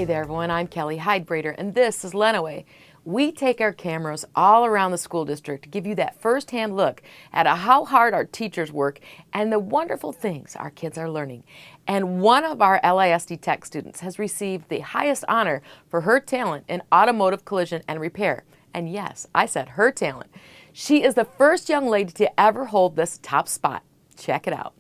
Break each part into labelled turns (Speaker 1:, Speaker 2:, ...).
Speaker 1: there everyone, I'm Kelly Hyde-Brader and this is Lenawee. We take our cameras all around the school district to give you that first-hand look at how hard our teachers work and the wonderful things our kids are learning. And one of our LISD Tech students has received the highest honor for her talent in automotive collision and repair. And yes, I said her talent. She is the first young lady to ever hold this top spot. Check it out.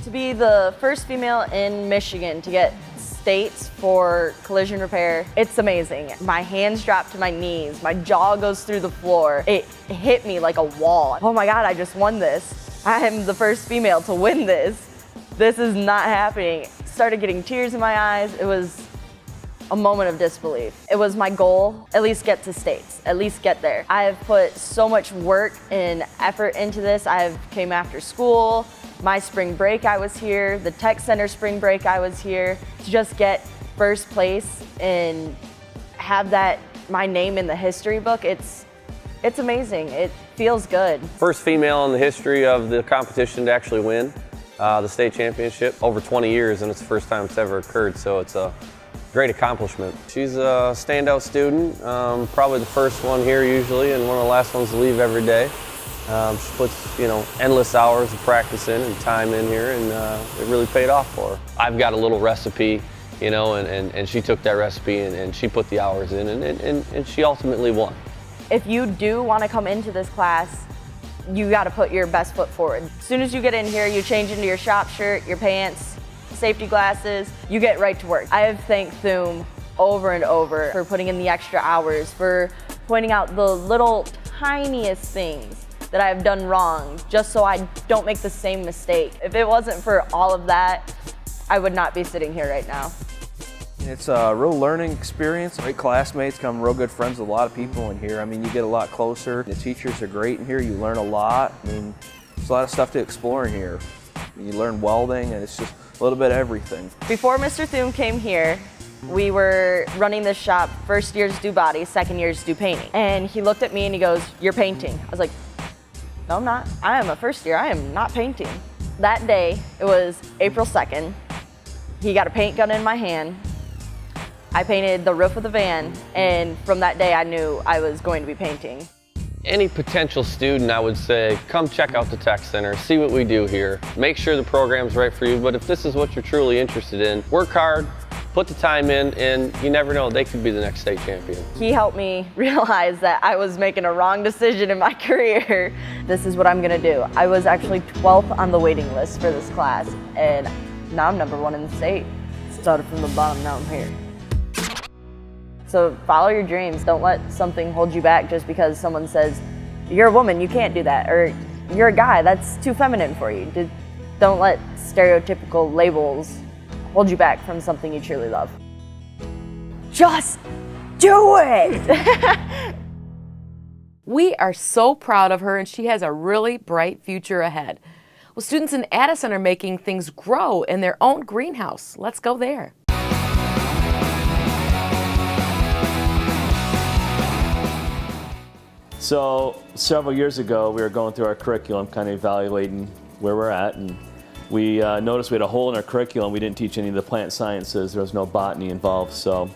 Speaker 2: To be the first female in Michigan to get states for collision repair, it's amazing. My hands drop to my knees, my jaw goes through the floor. It hit me like a wall. Oh my God, I just won this. I am the first female to win this. This is not happening. Started getting tears in my eyes. It was a moment of disbelief. It was my goal, at least get to states, at least get there. I have put so much work and effort into this. I came after school. My spring break I was here, the tech center spring break I was here to just get first place and have that my name in the history book. It's amazing. It feels good.
Speaker 3: First female in the history of the competition to actually win the state championship. Over 20 years and it's the first time it's ever occurred, so it's a great accomplishment. She's a standout student, probably the first one here usually and one of the last ones to leave every day. She puts, endless hours of practice in and time in here, and it really paid off for her. I've got a little recipe, and she took that recipe and she put the hours in, and she ultimately won.
Speaker 2: If you do want to come into this class, you got to put your best foot forward. As soon as you get in here, you change into your shop shirt, your pants, safety glasses, you get right to work. I have thanked Thum over and over for putting in the extra hours, for pointing out the little tiniest things that I've done wrong, just so I don't make the same mistake. If it wasn't for all of that, I would not be sitting here right now.
Speaker 4: It's a real learning experience. Great classmates, become real good friends with a lot of people in here. I mean, you get a lot closer. The teachers are great in here. You learn a lot. I mean, there's a lot of stuff to explore in here. You learn welding, and it's just a little bit of everything. Before
Speaker 2: Mr. Thum came here, we were running this shop. First years do body, second years do painting. And he looked at me and he goes, "You're painting." I was like, "No, I'm not. I am a first year. I am not painting." That day, it was April 2nd. He got a paint gun in my hand. I painted the roof of the van, and from that day, I knew I was going to be painting.
Speaker 3: Any potential student, I would say, come check out the Tech Center, see what we do here. Make sure the program's right for you, but if this is what you're truly interested in, work hard, put the time in, and you never know, they could be the next state champion.
Speaker 2: He helped me realize that I was making a wrong decision in my career. This is what I'm gonna do. I was actually 12th on the waiting list for this class, and now I'm #1 in the state. Started from the bottom, now I'm here. So follow your dreams. Don't let something hold you back just because someone says, "You're a woman, you can't do that," or "You're a guy, that's too feminine for you." Don't let stereotypical labels hold you back from something you truly love. Just do it!
Speaker 1: We are so proud of her and she has a really bright future ahead. Well, students in Addison are making things grow in their own greenhouse. Let's go there.
Speaker 5: So several years ago, we were going through our curriculum, kind of evaluating where we're at, and we noticed we had a hole in our curriculum. We didn't teach any of the plant sciences. There was no botany involved, so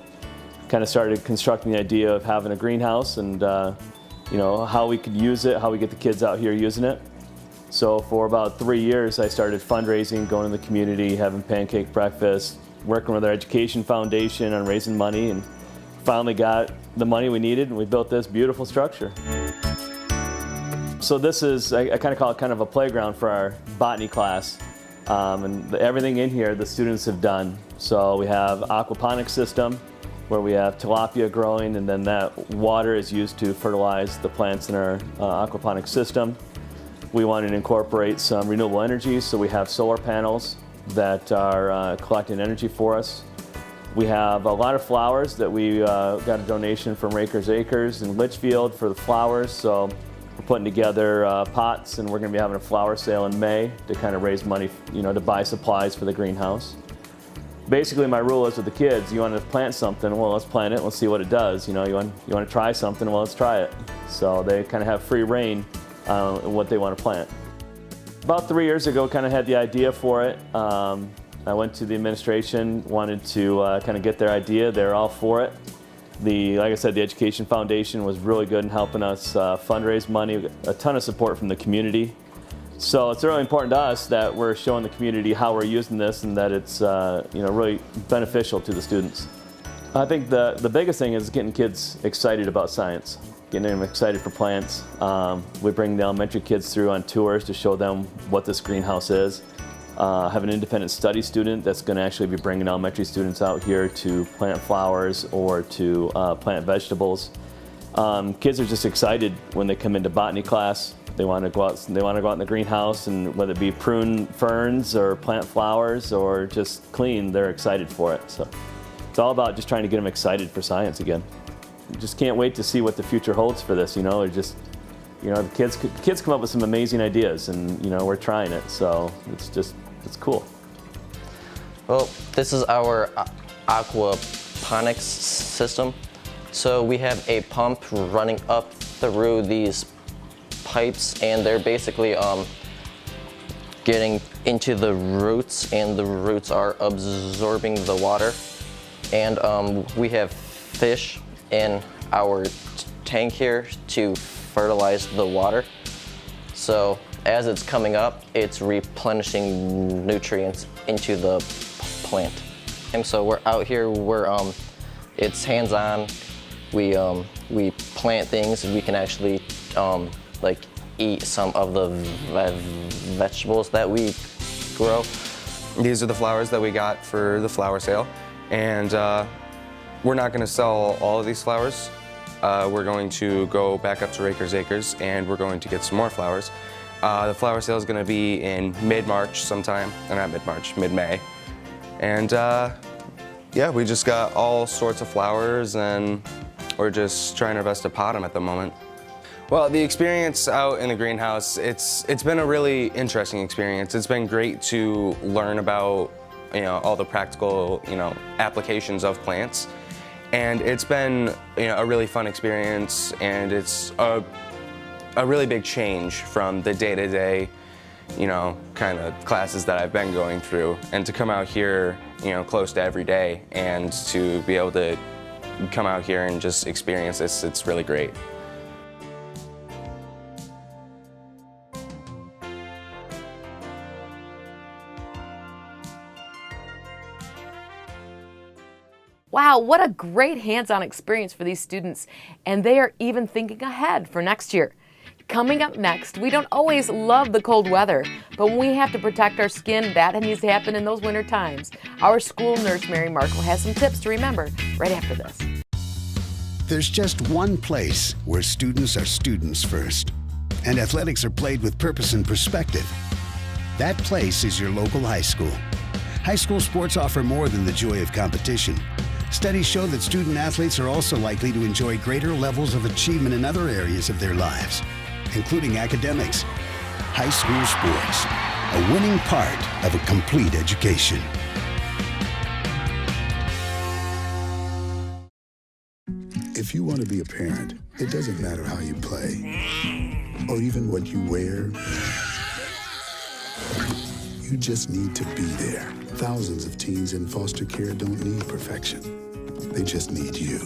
Speaker 5: kind of started constructing the idea of having a greenhouse and how we could use it, how we get the kids out here using it. So for about 3 years, I started fundraising, going to the community, having pancake breakfast, working with our education foundation on raising money, and finally got the money we needed, and we built this beautiful structure. So this is, I kind of call it kind of a playground for our botany class. And everything in here the students have done. So we have aquaponics system where we have tilapia growing, and then that water is used to fertilize the plants in our aquaponics system. We wanted to incorporate some renewable energy, so we have solar panels that are collecting energy for us. We have a lot of flowers that we got a donation from Rakers Acres in Litchfield for the flowers. So we're putting together pots, and we're going to be having a flower sale in May to kind of raise money, to buy supplies for the greenhouse. Basically, my rule is with the kids: you want to plant something, well, let's plant it. Let's see what it does. You want to try something, well, let's try it. So they kind of have free reign in what they want to plant. About 3 years ago, kind of had the idea for it. I went to the administration, wanted to kind of get their idea. They're all for it. Like I said, the Education Foundation was really good in helping us fundraise money, a ton of support from the community. So it's really important to us that we're showing the community how we're using this and that it's really beneficial to the students. I think the biggest thing is getting kids excited about science, getting them excited for plants. We bring the elementary kids through on tours to show them what this greenhouse is. Have an independent study student that's going to actually be bringing elementary students out here to plant flowers or to plant vegetables. Kids are just excited when they come into botany class. They want to go out. They want to go out in the greenhouse, and whether it be prune ferns or plant flowers or just clean, they're excited for it. So it's all about just trying to get them excited for science again. Just can't wait to see what the future holds for this. The kids come up with some amazing ideas, and we're trying it. So it's cool.
Speaker 6: Well, this is our aquaponics system. So we have a pump running up through these pipes, and they're basically getting into the roots, and the roots are absorbing the water. And we have fish in our tank here to fertilize the water. So as it's coming up, it's replenishing nutrients into the plant. And so we're out here, it's hands-on. We plant things, and we can actually eat some of the vegetables that we grow.
Speaker 7: These are the flowers that we got for the flower sale, and we're not going to sell all of these flowers. We're going to go back up to Rakers Acres, and we're going to get some more flowers. The flower sale is going to be in mid-March sometime, or not mid-March, mid-May. And yeah, we just got all sorts of flowers, and we're just trying our best to pot them at the moment. Well, the experience out in the greenhouse, it's been a really interesting experience. It's been great to learn about all the practical applications of plants. And it's been a really fun experience, and it's a really big change from the day-to-day kind of classes that I've been going through. And to come out here close to every day and to be able to come out here and just experience this, it's really great.
Speaker 1: Wow, what a great hands-on experience for these students, and they are even thinking ahead for next year. Coming up next, we don't always love the cold weather, but when we have to protect our skin, that needs to happen in those winter times. Our school nurse, Mary Markle, has some tips to remember right after this.
Speaker 8: There's just one place where students are students first, and athletics are played with purpose and perspective. That place is your local high school. High school sports offer more than the joy of competition. Studies show that student athletes are also likely to enjoy greater levels of achievement in other areas of their lives, including academics. High school sports, a winning part of a complete education.
Speaker 9: If you want to be a parent, it doesn't matter how you play or even what you wear. You just need to be there. Thousands of teens in foster care don't need perfection. They just need you.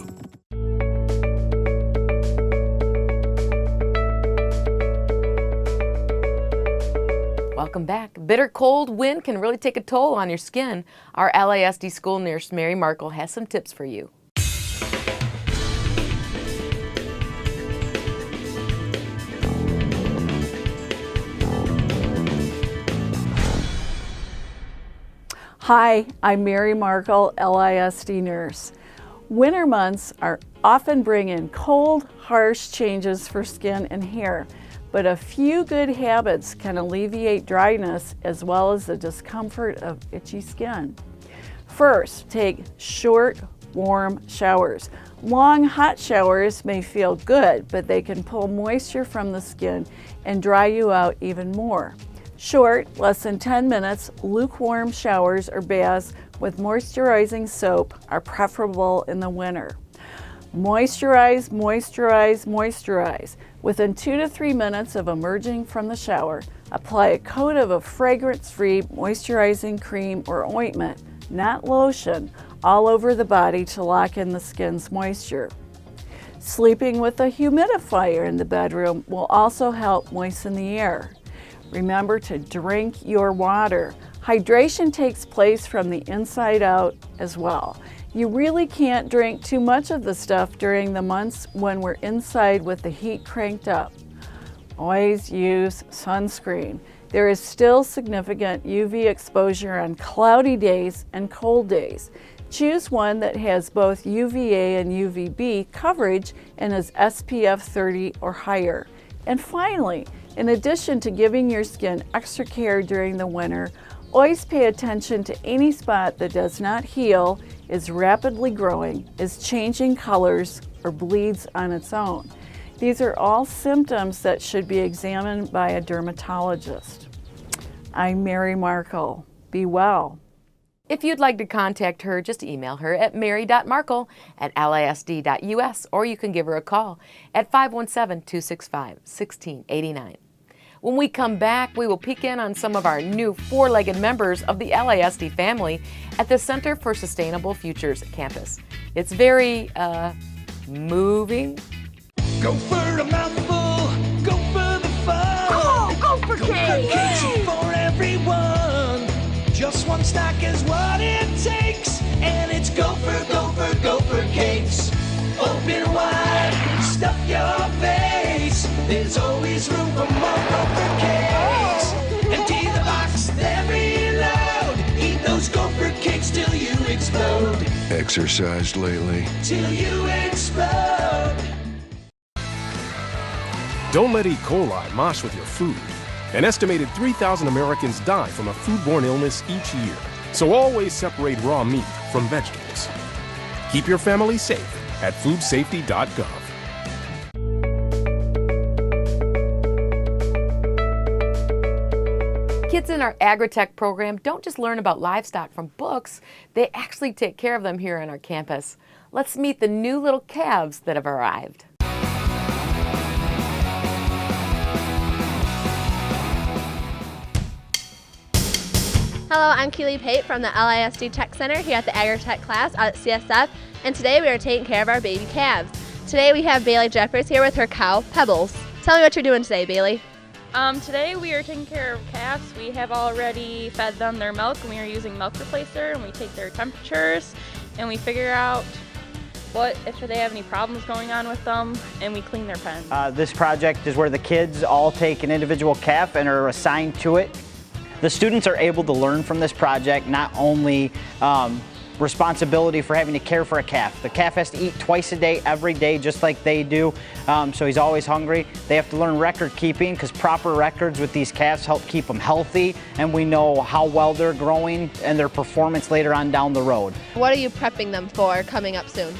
Speaker 1: Welcome back. Bitter cold wind can really take a toll on your skin. Our LASD school nurse, Mary Markle, has some tips for you.
Speaker 10: Hi, I'm Mary Markle, LISD nurse. Winter months often bring in cold, harsh changes for skin and hair, but a few good habits can alleviate dryness as well as the discomfort of itchy skin. First, take short, warm showers. Long, hot showers may feel good, but they can pull moisture from the skin and dry you out even more. Short, less than 10 minutes, lukewarm showers or baths with moisturizing soap are preferable in the winter. Moisturize, moisturize, moisturize. Within 2 to 3 minutes of emerging from the shower, apply a coat of a fragrance-free moisturizing cream or ointment, not lotion, all over the body to lock in the skin's moisture. Sleeping with a humidifier in the bedroom will also help moisten the air. Remember to drink your water. Hydration takes place from the inside out as well. You really can't drink too much of the stuff during the months when we're inside with the heat cranked up. Always use sunscreen. There is still significant UV exposure on cloudy days and cold days. Choose one that has both UVA and UVB coverage and is SPF 30 or higher. And finally, in addition to giving your skin extra care during the winter, always pay attention to any spot that does not heal, is rapidly growing, is changing colors, or bleeds on its own. These are all symptoms that should be examined by a dermatologist. I'm Mary Markle. Be well.
Speaker 1: If you'd like to contact her, just email her at mary.markle@lisd.us, or you can give her a call at 517-265-1689. When we come back, we will peek in on some of our new four-legged members of the LISD family at the Center for Sustainable Futures campus. It's very, moving.
Speaker 11: Go for a mouthful, go for the fun.
Speaker 12: Come on, go for cake.
Speaker 11: Cakes for everyone. Just one snack is what it takes. And it's go for cakes. Open wide, stuff your face. There's always room for more Gopher cakes. Empty the box, then reload. Eat those Gopher cakes till you explode.
Speaker 9: Exercised lately?
Speaker 11: Till you explode.
Speaker 13: Don't let E. coli mosh with your food. An estimated 3,000 Americans die from a foodborne illness each year. So always separate raw meat from vegetables. Keep your family safe at foodsafety.gov.
Speaker 1: Kids in our Agritech program don't just learn about livestock from books, they actually take care of them here on our campus. Let's meet the new little calves that have arrived.
Speaker 14: Hello, I'm Keely Pate from the LISD Tech Center here at the Agritech class out at CSF, and today we are taking care of our baby calves. Today we have Bailey Jeffers here with her cow, Pebbles. Tell me what you're doing today, Bailey.
Speaker 15: Today we are taking care of calves. We have already fed them their milk, and we are using milk replacer, and we take their temperatures, and we figure out if they have any problems going on with them, and we clean their pens.
Speaker 16: This project is where the kids all take an individual calf and are assigned to it. The students are able to learn from this project not only responsibility for having to care for a calf. The calf has to eat twice a day, every day, just like they do, so he's always hungry. They have to learn record keeping because proper records with these calves help keep them healthy, and we know how well they're growing and their performance later on down the road.
Speaker 14: What are you prepping them for coming up soon?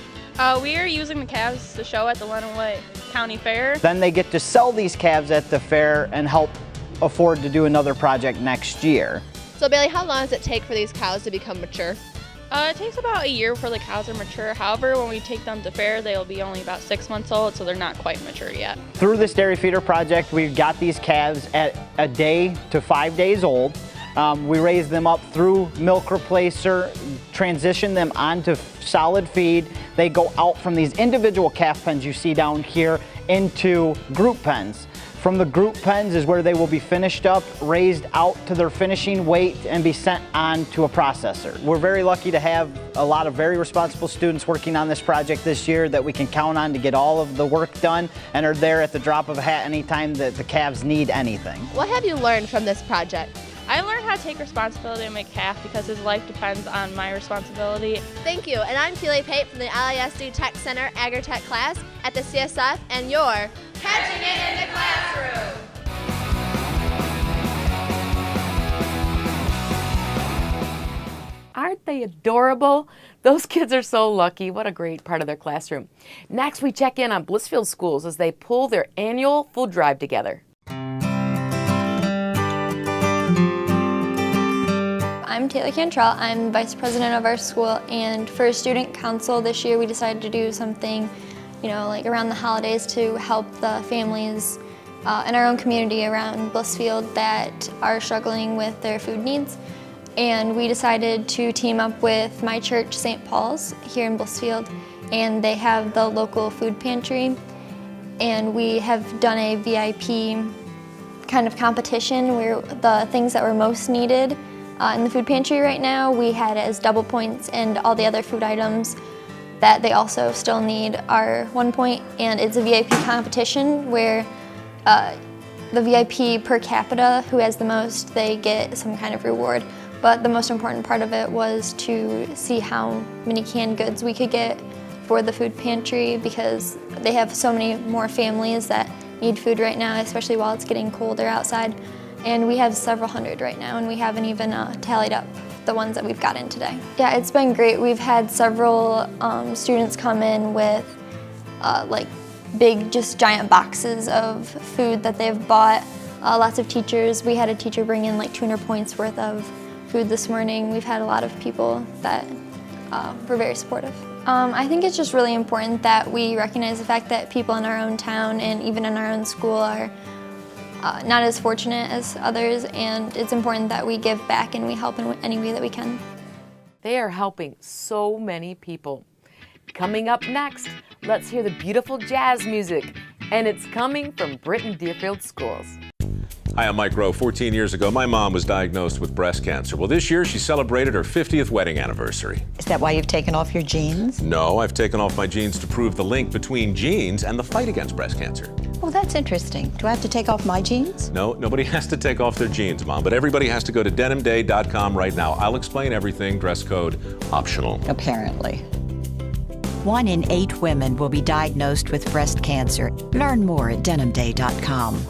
Speaker 15: We are using the calves to show at the Lenawee County Fair.
Speaker 16: Then they get to sell these calves at the fair and help afford to do another project next year.
Speaker 14: So Bailey, how long does it take for these cows to become mature?
Speaker 15: It takes about a year before the cows are mature. However, when we take them to fair, they'll be only about 6 months old, so they're not quite mature yet.
Speaker 16: Through this dairy feeder project, we got these calves at a day to 5 days old. We raise them up through milk replacer, transition them onto solid feed. They go out from these individual calf pens you see down here into group pens. From the group pens is where they will be finished up, raised out to their finishing weight, and be sent on to a processor. We're very lucky to have a lot of very responsible students working on this project this year that we can count on to get all of the work done and are there at the drop of a hat anytime that the calves need anything.
Speaker 14: What have you learned from this project?
Speaker 15: I learned how to take responsibility on my calf because his life depends on my responsibility.
Speaker 14: Thank you, and I'm Keely Pate from the LISD Tech Center Agritech class at the CSF, and you're catching it in the classroom.
Speaker 1: Aren't they adorable? Those kids are so lucky. What a great part of their classroom. Next, we check in on Blissfield Schools as they pull their annual food drive together.
Speaker 17: I'm
Speaker 12: I'm Taylor Cantrell. I'm vice president of our school, and for student council this year we decided to do something, like around the holidays to help the families in our own community around Blissfield that are struggling with their food needs. And we decided to team up with my church, St. Paul's, here in Blissfield, and they have the local food pantry. And we have done a VIP kind of competition where the things that were most needed in the food pantry right now, we had as double points, and all the other food items that they also still need are 1 point. And it's a VIP competition where the VIP per capita, who has the most, they get some kind of reward. But the most important part of it was to see how many canned goods we could get for the food pantry, because they have so many more families that need food right now, especially while it's getting colder outside. And we have several hundred right now, and we haven't even tallied up the ones that we've gotten today. Yeah, it's been great. We've had several students come in with like big, just giant boxes of food that they've bought. Lots of teachers. We had a teacher bring in like 200 points worth of food this morning. We've had a lot of people that were very supportive. I think it's just really important that we recognize the fact that people in our own town and even in our own school are not as fortunate as others, and it's important that we give back and we help in any way that we can.
Speaker 1: They are helping so many people. Coming up next, let's hear the beautiful jazz music, and it's coming from Britton Deerfield Schools.
Speaker 17: Hi, I'm Mike Rowe. 14 years ago, my mom was diagnosed with breast cancer. Well, this year she celebrated her 50th wedding anniversary.
Speaker 18: Is that why you've taken off your jeans?
Speaker 17: No, I've taken off my jeans to prove the link between jeans and the fight against breast cancer.
Speaker 18: Oh, that's interesting. Do I have to take off my jeans?
Speaker 17: No, nobody has to take off their jeans, Mom, but everybody has to go to denimday.com right now. I'll explain everything, dress code optional.
Speaker 18: Apparently. 1 in 8 women will be diagnosed with breast cancer. Learn more at denimday.com.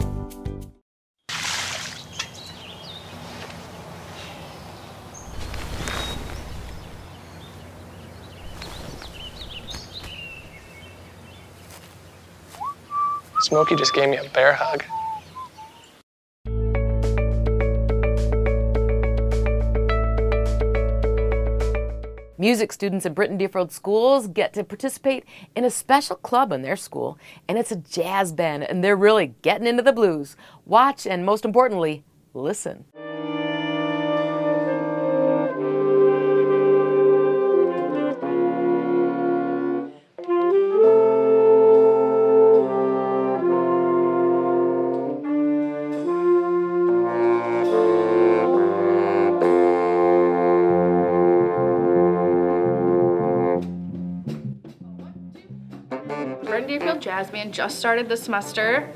Speaker 19: Smokey just gave me a bear hug.
Speaker 1: Music students at Britton Deerfield Schools get to participate in a special club in their school, and it's a jazz band, and they're really getting into the blues. Watch, and most importantly, listen.
Speaker 20: Britton Deerfield Jazz Band just started this semester.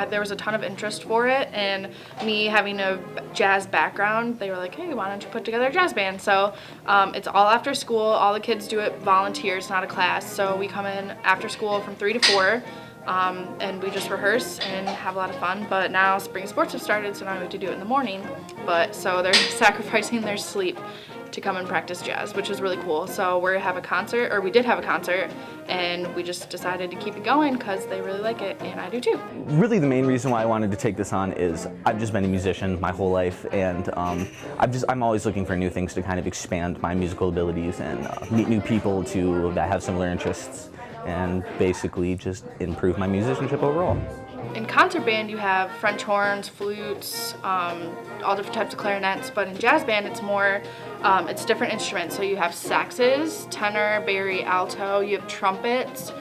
Speaker 20: There was a ton of interest for it, and me having a jazz background, they were like, hey, why don't you put together a jazz band? So it's all after school. All the kids do it volunteer. It's not a class. So we come in after school from 3 to 4, and we just rehearse and have a lot of fun. But now spring sports have started, so now we have to do it in the morning. So they're sacrificing their sleep to come and practice jazz, which is really cool. So we did have a concert, and we just decided to keep it going because they really like it, and I do too.
Speaker 21: Really the main reason why I wanted to take this on is I've just been a musician my whole life, and I'm always looking for new things to kind of expand my musical abilities and meet new people that have similar interests, and basically just improve my musicianship overall.
Speaker 20: In concert band, you have French horns, flutes, all different types of clarinets, but in jazz band, it's more, it's different instruments. So you have saxes, tenor, bari, alto, you have trumpets.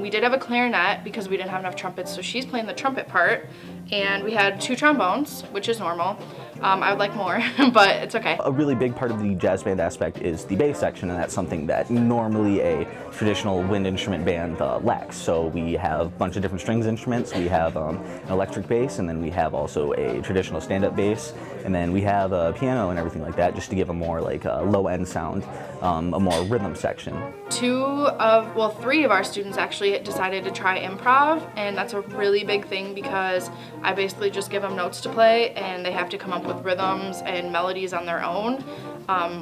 Speaker 20: We did have a clarinet because we didn't have enough trumpets, so she's playing the trumpet part. And we had 2 trombones, which is normal. I would like more, but it's okay.
Speaker 21: A really big part of the jazz band aspect is the bass section, and that's something that normally a traditional wind instrument band lacks. So we have a bunch of different strings instruments. We have an electric bass, and then we have also a traditional stand-up bass, and then we have a piano and everything like that, just to give a more like low-end sound, a more rhythm section.
Speaker 20: 3 of our students actually decided to try improv, and that's a really big thing because I basically just give them notes to play, and they have to come up with rhythms and melodies on their own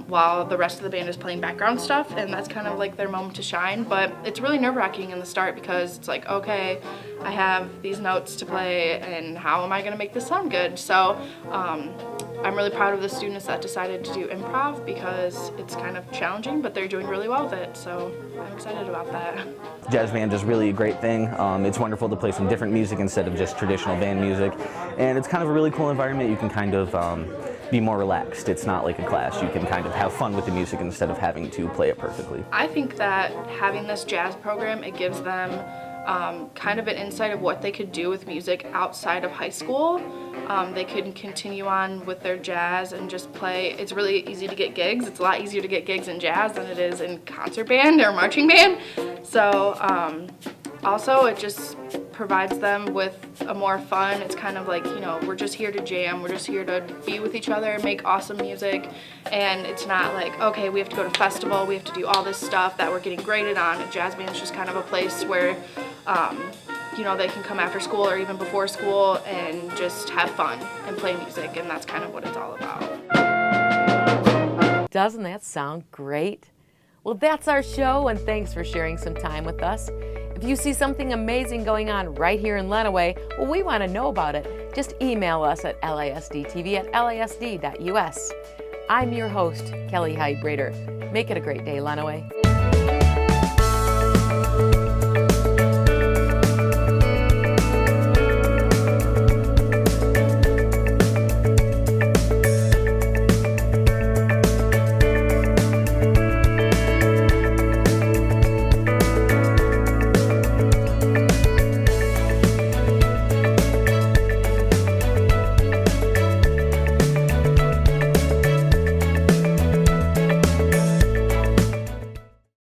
Speaker 20: while the rest of the band is playing background stuff, and that's kind of like their moment to shine. But it's really nerve-wracking in the start because it's like, okay, I have these notes to play, and how am I going to make this sound good? So I'm really proud of the students that decided to do improv because it's kind of challenging, but they're doing really well with it, so I'm excited about that.
Speaker 21: Jazz band is really a great thing. It's wonderful to play some different music instead of just traditional band music, and it's kind of a really cool environment. You can kind of be more relaxed. It's not like a class. You can kind of have fun with the music instead of having to play it perfectly.
Speaker 20: I think that having this jazz program, it gives them kind of an insight of what they could do with music outside of high school. They can continue on with their jazz and just play. It's really easy to get gigs. It's a lot easier to get gigs in jazz than it is in concert band or marching band. So also it just provides them with a more fun, it's kind of like, you know, we're just here to jam, we're just here to be with each other and make awesome music, and it's not like, okay, we have to go to festival, we have to do all this stuff that we're getting graded on. A jazz band is just kind of a place where you know, they can come after school or even before school and just have fun and play music, and that's kind of what it's all about.
Speaker 1: Doesn't that sound great? Well, that's our show, and thanks for sharing some time with us. If you see something amazing going on right here in Lenawee, well, we want to know about it. Just email us at lasdtv@lasd.us. I'm your host, Kelly Hyde-Brader. Make it a great day, Lenawee.